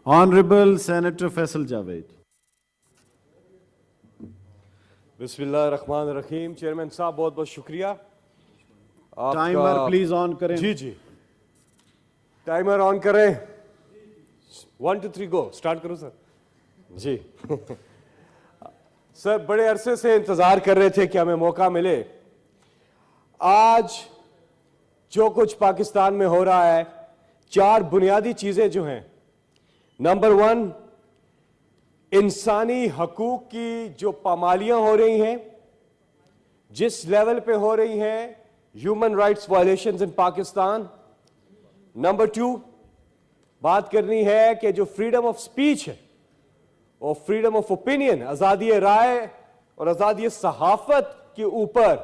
Honorable Senator Faisal Javed. बिस्मिल्लाहिर्रहमानिर्रहीम। Chairman साहब बहुत बहुत शुक्रिया। Timer please on करें। जी जी, टाइमर ऑन करें। 1 2 3 गो, स्टार्ट करो सर। जी सर, बड़े अरसे से इंतजार कर रहे थे कि हमें मौका मिले। आज जो कुछ पाकिस्तान में हो रहा है, 4 बुनियादी चीजें जो हैं, नंबर 1, इंसानी हकूक की जो पामालियां हो रही हैं, जिस लेवल पे हो रही हैं, ह्यूमन राइट्स वायलेशंस इन पाकिस्तान। नंबर 2, बात करनी है कि जो फ्रीडम ऑफ स्पीच है और फ्रीडम ऑफ ओपिनियन, आजादी राय और आजादी सहाफत के ऊपर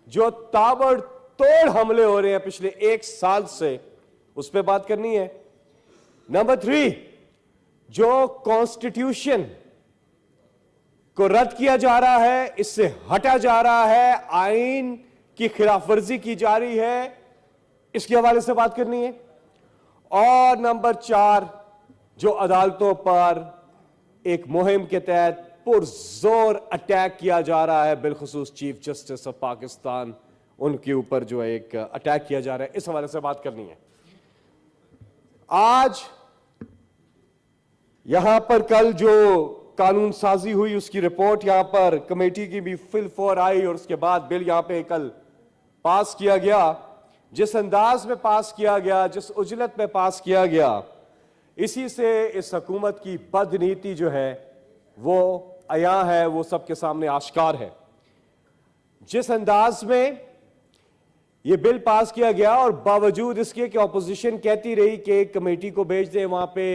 जो ताबड़तोड़ हमले हो रहे हैं पिछले 1 साल से, उस पर बात करनी है। नंबर 3, जो कॉन्स्टिट्यूशन को रद्द किया जा रहा है, इससे हटा जा रहा है, आईन की खिलाफ वर्जी की जा रही है, इसके हवाले से बात करनी है। और नंबर 4, जो अदालतों पर एक मुहिम के तहत पुरजोर अटैक किया जा रहा है, बिलखुसूस चीफ जस्टिस ऑफ पाकिस्तान, उनके ऊपर जो एक अटैक किया जा रहा है, इस हवाले से बात करनी है। आज यहां पर कल जो कानून साजी हुई, उसकी रिपोर्ट यहां पर कमेटी की भी फिल फॉर आई और उसके बाद बिल यहां पे कल पास किया गया। जिस अंदाज में पास किया गया, जिस उजलत में पास किया गया, इसी से इस हुकूमत की बदनीति जो है वो अया है, वो सबके सामने आश्कार है। जिस अंदाज में ये बिल पास किया गया और बावजूद इसके कि अपोजिशन कहती रही कि एक कमेटी को भेज दें, वहां पे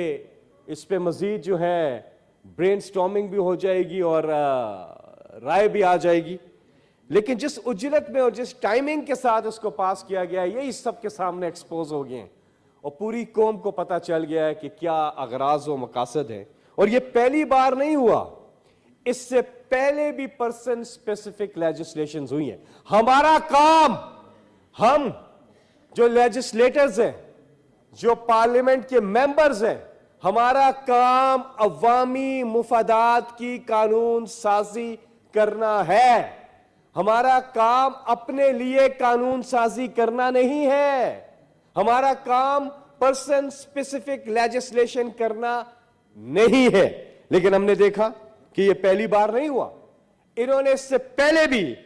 इस पे मजीद जो है ब्रेनस्टॉर्मिंग भी हो जाएगी और राय भी आ जाएगी, लेकिन जिस उजलत में और जिस टाइमिंग के साथ इसको पास किया गया, यही सबके सामने एक्सपोज हो गए हैं और पूरी कौम को पता चल गया है कि क्या अगराज व मकासद है। और ये पहली बार नहीं हुआ, इससे पहले भी पर्सन स्पेसिफिक लेजिस्लेशंस हुई हैं। हमारा काम, हम जो लेजिस्लेटर्स हैं, जो पार्लियामेंट के मेंबर्स हैं, हमारा काम अवामी मुफादात की कानून साजी करना है। हमारा काम अपने लिए कानून साजी करना नहीं है। हमारा काम पर्सन स्पेसिफिक लेजिस्लेशन करना नहीं है। लेकिन हमने देखा कि यह पहली बार नहीं हुआ। इन्होंने इससे पहले भी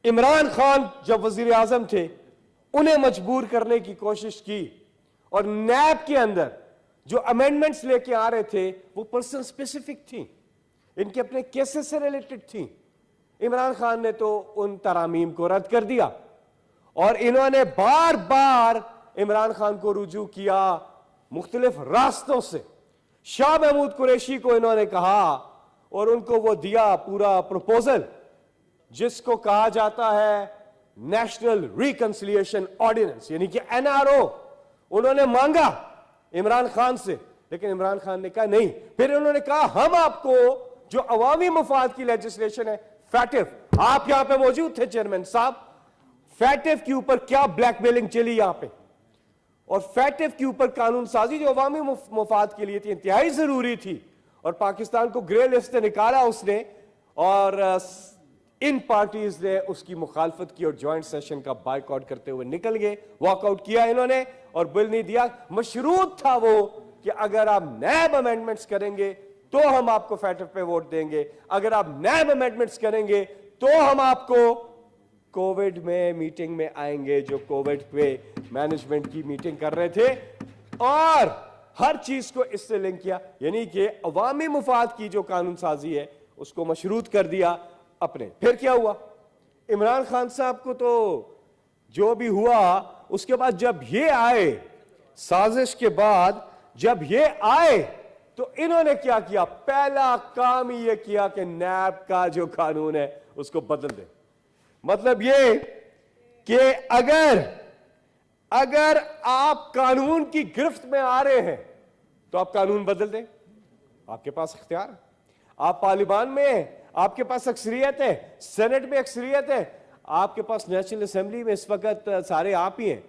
इमरान खान जब वजीर आजम थे, उन्हें मजबूर करने की कोशिश की और नैब के अंदर जो अमेंडमेंट्स लेके आ रहे थे वो पर्सन स्पेसिफिक थी, इनके अपने केसेस से रिलेटेड थी। इमरान खान ने तो उन तरामीम को रद्द कर दिया और इन्होंने बार बार इमरान खान को रुजू किया मुख्तलिफ रास्तों से। शाह महमूद कुरैशी को इन्होंने कहा और उनको वो दिया पूरा प्रपोजल, जिसको कहा जाता है नेशनल रिकंसिलिएशन ऑर्डिनेंस, यानी कि एनआरओ। उन्होंने मांगा इमरान खान से, लेकिन इमरान खान ने कहा नहीं। फिर उन्होंने कहा हम आपको जो अवामी मुफाद की लेजिस्लेशन है, फैटिफ, आप यहां पे मौजूद थे चेयरमैन साहब, फैटिफ के ऊपर क्या ब्लैकमेलिंग चली यहां पे, और फैटिफ के ऊपर कानून साजी जो अवामी मुफाद के लिए थी, इंतहाई जरूरी थी, और पाकिस्तान को ग्रे लिस्ट से निकाला उसने, और इन पार्टीज ने उसकी मुखालफत की और ज्वाइंट सेशन का बायकॉट करते हुए निकल गए, वॉकआउट किया इन्होंने और बिल नहीं दिया। मशरूत था वो कि अगर आप नैब अमेंडमेंट्स करेंगे तो हम आपको फैटिफ पे वोट देंगे, अगर आप नैब अमेंडमेंट्स करेंगे तो हम आपको कोविड में मीटिंग में आएंगे, जो कोविड पे मैनेजमेंट की मीटिंग कर रहे थे, और हर चीज को इससे लिंक किया, यानी कि अवामी मुफाद की जो कानून साजी है उसको मशरूत कर दिया अपने। फिर क्या हुआ, इमरान खान साहब को तो जो भी हुआ, उसके बाद जब ये आए, साजिश के बाद जब ये आए, तो इन्होंने क्या किया, पहला काम ही ये किया कि नैब का जो कानून है उसको बदल दे। मतलब ये कि अगर आप कानून की गिरफ्त में आ रहे हैं तो आप कानून बदल दें, आपके पास इख्तियार है। आप पार्लियामान में हैं, आपके पास अक्सरियत है, सेनेट में अक्सरियत है, आपके पास नेशनल असेंबली में इस वक्त सारे आप ही हैं,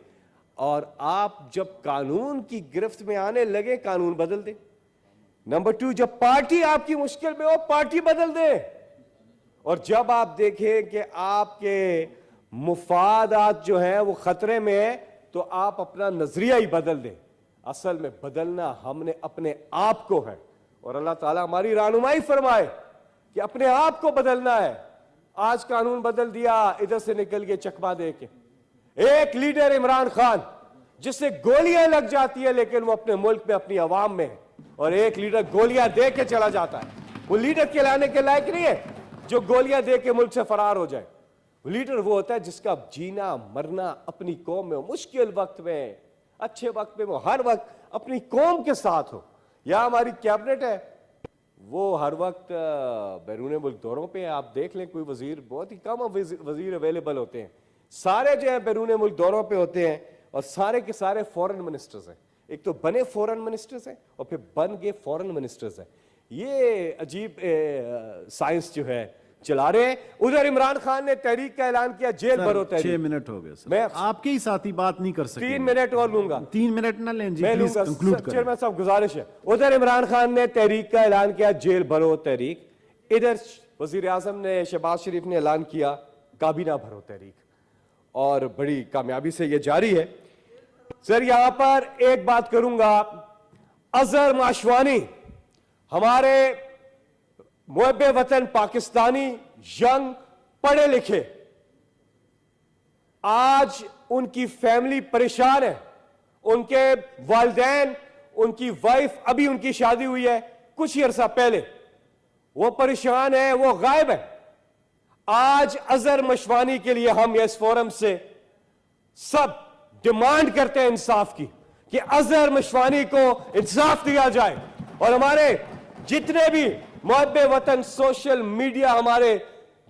और आप जब कानून की गिरफ्त में आने लगे, कानून बदल दें। नंबर 2, जब पार्टी आपकी मुश्किल में हो पार्टी बदल दे। और जब आप देखें कि आपके मुफादात जो है वो खतरे में है तो आप अपना नजरिया ही बदल दें। असल में बदलना हमने अपने आप को है और अल्लाह ताला हमारी रहनुमाई फरमाए कि अपने आप को बदलना है। आज कानून बदल दिया, इधर से निकल के चकमा दे के एक लीडर इमरान खान जिससे गोलियां लग जाती है लेकिन वो अपने मुल्क में अपनी आवाम में है, और एक लीडर गोलियां दे के चला जाता है। वो लीडर कहलाने के लायक नहीं है जो गोलियां दे के मुल्क से फरार हो जाए। लीडर वो होता है जिसका जीना मरना अपनी कौम में हो, मुश्किल वक्त में अच्छे वक्त में वो हर वक्त अपनी कौम के साथ हो। या हमारी कैबिनेट है वो हर वक्त बैरून मुल्क दौरों पे है। आप देख लें कोई वजीर, बहुत ही कम वजीर अवेलेबल होते हैं, सारे जो है बैरून मुल्क दौरों पे होते हैं और सारे के सारे फॉरेन मिनिस्टर्स हैं। एक तो बने फॉरेन मिनिस्टर्स हैं और फिर बन गए फॉरेन मिनिस्टर्स हैं। ये अजीब साइंस जो है चला रहे हैं। उधर इमरान खान ने तहरीक का ऐलान किया, जेल भरो तहरीक। 6 मिनट हो गए सर, मैं आपके ही साथी बात नहीं कर सकते। 3 मिनट और लूंगा। 3 मिनट ना लें जी, मैं प्लीज लूंगा। कंक्लूड करें। चेयरमैन साहब गुजारिश है, उधर इमरान खान ने तहरीक का ऐलान किया, जेल भरो तहरीक। इधर वजीर आजम ने, शहबाज शरीफ ने ऐलान किया, काबीना भरो तहरीक। और बड़ी कामयाबी से ये जारी है। सर यहां पर एक बात करूंगा, अजहर माशवानी हमारे मुहब्बे वतन पाकिस्तानी यंग पढ़े लिखे, आज उनकी फैमिली परेशान है। उनके वालिदैन, उनकी वाइफ, अभी उनकी शादी हुई है कुछ ही अरसा पहले, वो परेशान है, वो गायब है। आज अजहर मशवानी के लिए हम इस फोरम से सब डिमांड करते हैं इंसाफ की, कि अजहर मशवानी को इंसाफ दिया जाए। और हमारे जितने भी मुहब्बे वतन सोशल मीडिया, हमारे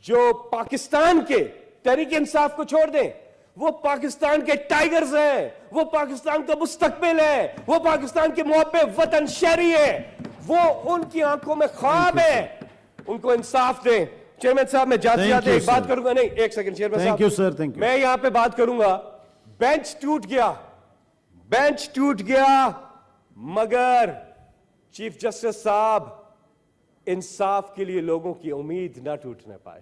जो पाकिस्तान के तहरीक इंसाफ को छोड़ दें, वो पाकिस्तान के टाइगर्स हैं, वो पाकिस्तान का मुस्तकबिल है, वो पाकिस्तान के मुहब्बे वतन शहरी है, वो उनकी आंखों में ख्वाब है, उनको इंसाफ दें। चेयरमैन साहब मैं जाते जाते एक बात करूंगा, नहीं एक सेकंड चेयरमैन साहब, thank you sir, thank you. मैं यहां पे बात करूंगा, बेंच टूट गया, बेंच टूट गया, मगर चीफ जस्टिस साहब इंसाफ के लिए लोगों की उम्मीद ना टूटने पाए,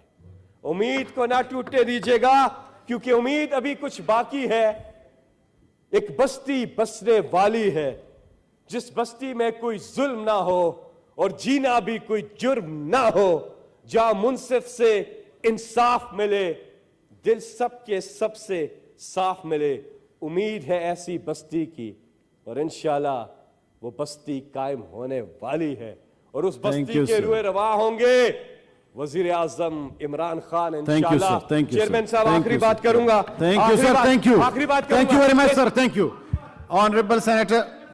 उम्मीद को ना टूटने दीजिएगा, क्योंकि उम्मीद अभी कुछ बाकी है। एक बस्ती बसने वाली है जिस बस्ती में कोई जुल्म ना हो और जीना भी कोई जुर्म ना हो, जहां मुंसिफ से इंसाफ मिले, दिल सबके सबसे साफ मिले। उम्मीद है ऐसी बस्ती की और इंशाल्लाह वो बस्ती कायम होने वाली है और उस बस्ती के रुए रवा होंगे वजीर आजम इमरान खान इंशाल्लाह। चेयरमैन साहब आखिरी बात करूंगा। Thank you sir, thank you, आखिरी बात, thank you very much sir, thank you honourable senator.